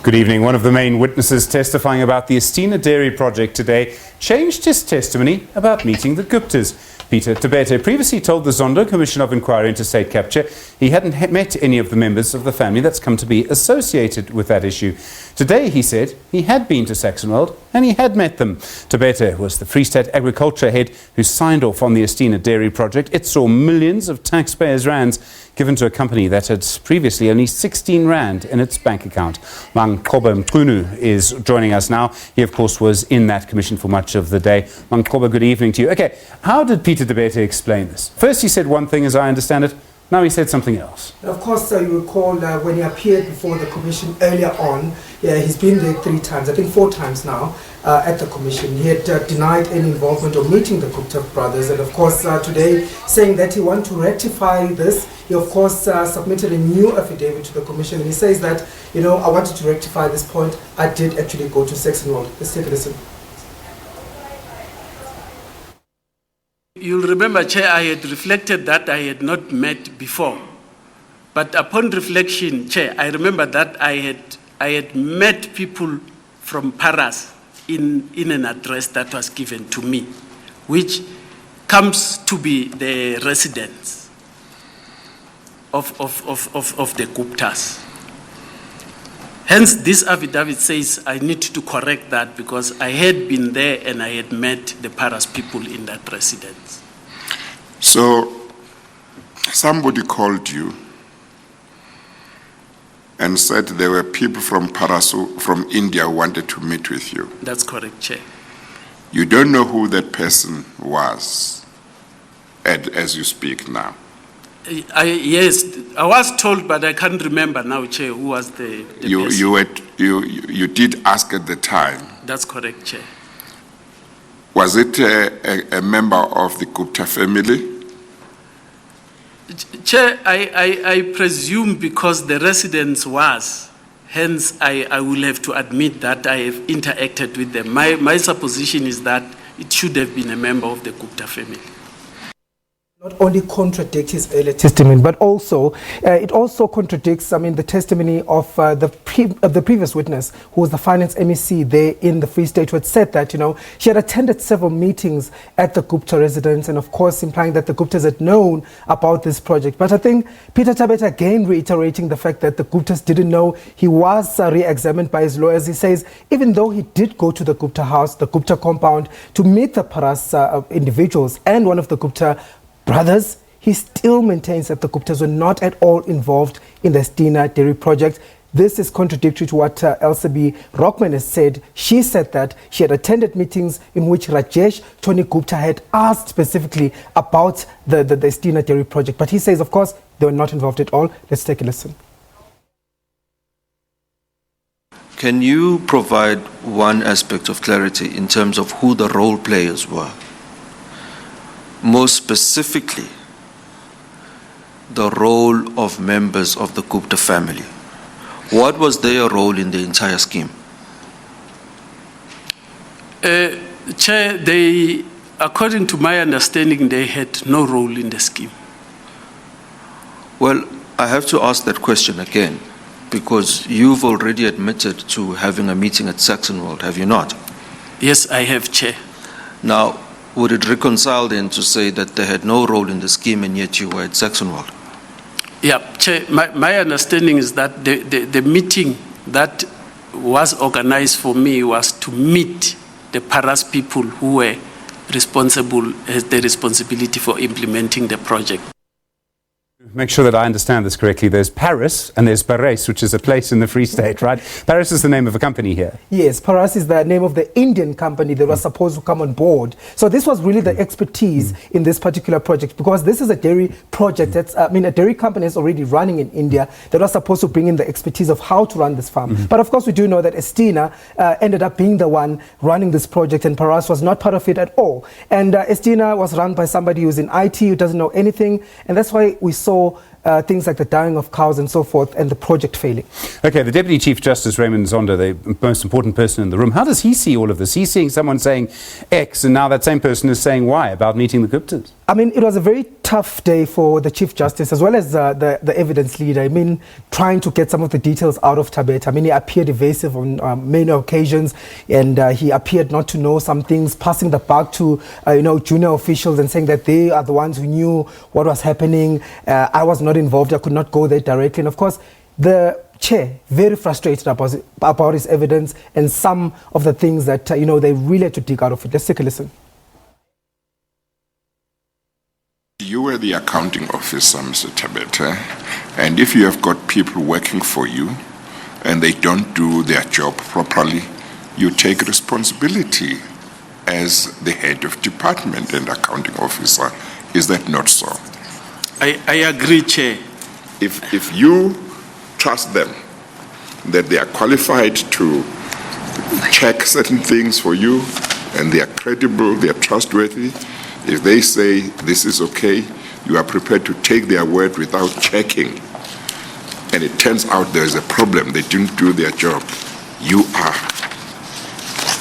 Good evening. One of the main witnesses testifying about the Estina Dairy project today changed his testimony about meeting the Guptas. Tabethe previously told the Zondo Commission of Inquiry into state capture he hadn't met any of the members of the family that's come to be associated with that issue. Today, he said, he had been to Saxonwold and he had met them. Tabethe was the Free State agriculture head who signed off on the Estina Dairy project. It saw millions of taxpayers' rands given to a company that had previously only 16 rand in its bank account. Manqoba Mchunu is joining us now. He, of course, was in that commission for much of the day. Manqoba, good evening to you. Okay, how did Tabethe explain this? First he said one thing, as I understand it. Now he said something else. Of course, you recall when he appeared before the commission earlier on, he's been there 3 times, I think 4 times now, at the commission. He had denied any involvement or meeting the Gupta brothers, and of course today saying that he wants to rectify this. He of course submitted a new affidavit to the commission, and he says that, I wanted to rectify this point. I did actually go to Saxonwold. Let's take a listen. You'll remember, Chair, I had reflected that I had not met before. But upon reflection, Chair, I remember that I had met people from Paras in an address that was given to me, which comes to be the residents of the Guptas. Hence, this affidavit says I need to correct that because I had been there and I had met the Paras people in that residence. So, somebody called you and said there were people from Paras, from India, who wanted to meet with you. That's correct, Chair. You don't know who that person was as you speak now? Yes, I was told, but I can't remember now, Chair, who was the person. You did ask at the time. That's correct, Chair. Was it a member of the Gupta family? Chair, I presume because the residence was, hence I will have to admit that I have interacted with them. My supposition is that it should have been a member of the Gupta family. Not only contradicts his earlier testimony, but also it also contradicts, the testimony of the previous witness, who was the finance MEC there in the Free State, who had said that she had attended several meetings at the Gupta residence, and of course implying that the Guptas had known about this project. But I think Tabethe again reiterating the fact that the Guptas didn't know. He was re-examined by his lawyers. He says even though he did go to the Gupta house, the Gupta compound, to meet the Paras individuals and one of the Gupta brothers, he still maintains that the Guptas were not at all involved in the Estina Dairy project. This is contradictory to what LCB Rockman has said. She said that she had attended meetings in which Rajesh Tony Gupta had asked specifically about the Estina Dairy project. But he says, of course, they were not involved at all. Let's take a listen. Can you provide one aspect of clarity in terms of who the role players were? More specifically, the role of members of the Gupta family. What was their role in the entire scheme? Chair, according to my understanding, they had no role in the scheme. Well, I have to ask that question again, because you've already admitted to having a meeting at Saxonwold, have you not? Yes, I have, Chair. Now, would it reconcile then to say that they had no role in the scheme and yet you were at Saxonwold? Yeah, Chair, my understanding is that the meeting that was organized for me was to meet the Paras people who were responsible, has the responsibility for implementing the project. Make sure that I understand this correctly. There's Paras and there's Pares, which is a place in the Free State, right? Paras is the name of a company here. Yes, Paras is the name of the Indian company that was supposed to come on board. So this was really the expertise in this particular project, because this is a dairy project that's, a dairy company is already running in India that was supposed to bring in the expertise of how to run this farm. But of course, we do know that Estina ended up being the one running this project, and Paras was not part of it at all. And Estina was run by somebody who's in IT, who doesn't know anything, and that's why we saw things like the dying of cows and so forth, and the project failing. Okay, the Deputy Chief Justice, Raymond Zondo, the most important person in the room, how does he see all of this? He's seeing someone saying X, and now that same person is saying Y about meeting the Guptas. I mean, it was a very tough day for the Chief Justice as well as the evidence leader. I mean, trying to get some of the details out of Tabethe. I mean, he appeared evasive on many occasions, and he appeared not to know some things, passing the buck to, junior officials and saying that they are the ones who knew what was happening. I was not involved. I could not go there directly. And of course, the chair, very frustrated about his evidence and some of the things that, they really had to dig out of it. Let's take a listen. You were the accounting officer, Mr. Tabethe, and if you have got people working for you and they don't do their job properly, you take responsibility as the head of department and accounting officer. Is that not so? I agree, Chair. If you trust them, that they are qualified to check certain things for you and they are credible, they are trustworthy, if they say this is okay, you are prepared to take their word without checking, and it turns out there is a problem, they didn't do their job, you are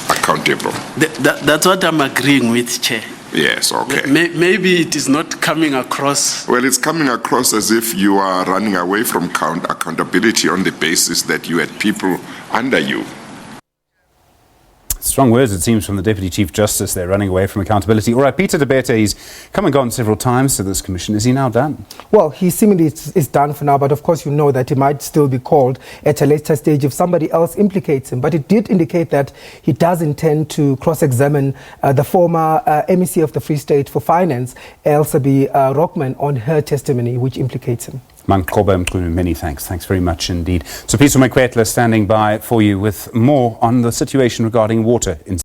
accountable. That's what I'm agreeing with, Chair. Yes, okay. Maybe it is not coming across. Well, it's coming across as if you are running away from accountability on the basis that you had people under you. Strong words, it seems, from the Deputy Chief Justice there, running away from accountability. All right, Peter Tabethe, he's come and gone several times to this commission. Is he now done? Well, he seemingly is done for now, but of course you know that he might still be called at a later stage if somebody else implicates him. But it did indicate that he does intend to cross-examine the former MEC of the Free State for Finance, Elsabe Rockman, on her testimony, which implicates him. Manqoba Mchunu, many thanks. Thanks very much indeed. So Peter Manqoba standing by for you with more on the situation regarding water in